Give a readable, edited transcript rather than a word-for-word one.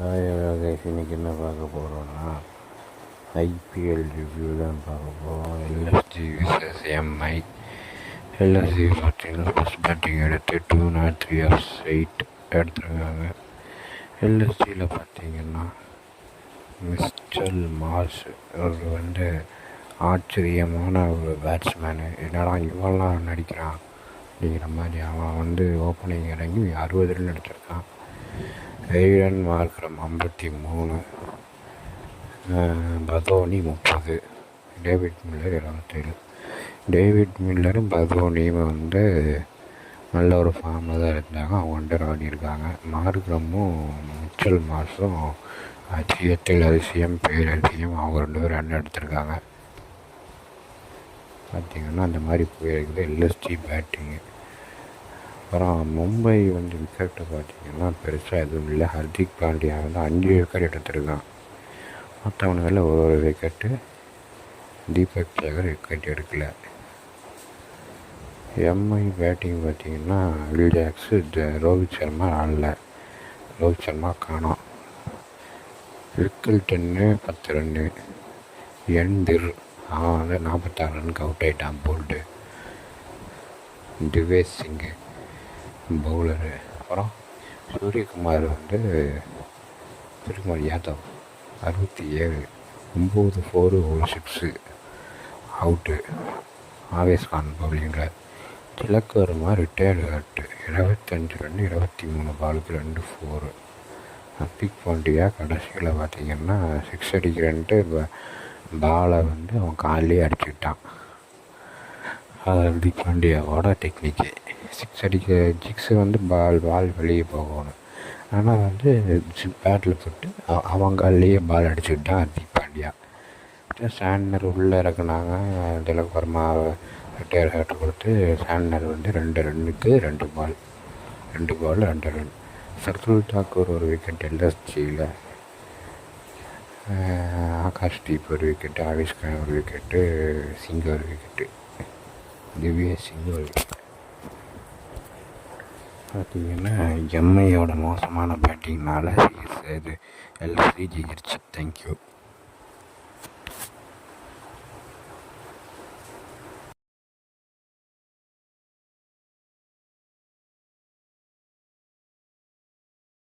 இன்றைக்கி என்ன பார்க்க போகிறோன்னா ஐபிஎல் ரிவ்யூ தான் பார்க்க போகிறோம். LSG versus MI. எல்எஸ்ஜி பார்த்தீங்கன்னா ஃபஸ்ட் பேட்டிங் எடுத்து 203 of 8 எடுத்துருக்காங்க. எல்எஸ்ஜியில் பார்த்தீங்கன்னா மிஸ்டர் மார்ஸ் அவர் ஆச்சரியமான ஒரு பேட்ஸ்மேனு. என்னடா இவெல்லாம் நடிக்கிறான் அப்படிங்கிற மாதிரி. அவன் ஓப்பனிங் இறங்கி 60 ரன் எடுத்திருக்கான். Aiden Markram 53, Badoni 30, David Miller 27. David மில்லரும் பதோனியும் நல்ல ஒரு ஃபார்மில் தான் இருந்தாங்க. அவங்க ஆடியிருக்காங்க. மார்க்ரமும் மிச்சல் மார்ஸும் அதிகத்தில் அதிசயம் பேரதிசயம் அவங்க 2 பேரும் ரன் எடுத்திருக்காங்க. பார்த்திங்கன்னா அந்த மாதிரி போயிருக்குது எல்எஸ்டி பேட்டிங்கு. அப்புறம் மும்பை விக்கெட்டை பார்த்திங்கன்னா பெருசாக எதுவும் இல்லை. ஹர்திக் பாண்டியா 5 விக்கெட் எடுத்திருக்கான். மற்றவனுகளில் ஒரு விக்கெட்டு. தீபக் சேகர் விக்கெட் எடுக்கலை. எம்ஐ பேட்டிங் பார்த்திங்கன்னா வில் ஜாக்ஸு, ரோஹித் சர்மா ஆடல. ரோஹித் சர்மா காணோம். விக்கெல்டன்னு 10 ரன்னு. என்திர் அவன் 46 ரனுக்கு அவுட் ஆகிட்டான். போல்டு. திவேஷ் சிங்கு பவுலரு. அப்புறம் சூரியகுமார் சூரியகுமார் யாதவ் 67, 9 4 1 6 அவுட்டு. ஆவேஸ்கான் பவுலிங்கில். Tilak Varma retired hurt 25 run 23 பாலுக்கு 2 4. ஹர்திக் பாண்டியா கடைசியில் பார்த்திங்கன்னா 6 அடிக்கிறன்ட்டு பாலை அவன் காலிலே அடிச்சுக்கிட்டான். ஹர்திக் பாண்டியாவோட டெக்னிக்கு. 6 பால் வெளியே போகணும். ஆனால் பேட்டில் போட்டு அவங்க காலிலேயே பால் அடிச்சுக்கிட்டான் ஹர்திக் பாண்டியா. சாண்ட்னர் உள்ளே இறக்குனாங்க. திலக் வர்மா ரிட்டையர் ஹேட் கொடுத்து சாண்ட்னர் 2 ரன்னுக்கு 2 பால் 2 ரன். சர்துல் தாக்கூர் ஒரு விக்கெட் எல்எஸ்ஜியில். ஆகாஷ்தீப் ஒரு விக்கெட்டு. ஆவேஷ்கான் ஒரு விக்கெட்டு. சிங் ஒரு விக்கெட்டு. திவ்யேஷ் சிங் ஒரு விக்கெட். பார்த்திங்கன்னா எம்ஐயோட மோசமான பேட்டிங்னால் எல்எஸ்ஜி ஜெயிச்சிருச்சு. தேங்க்யூ.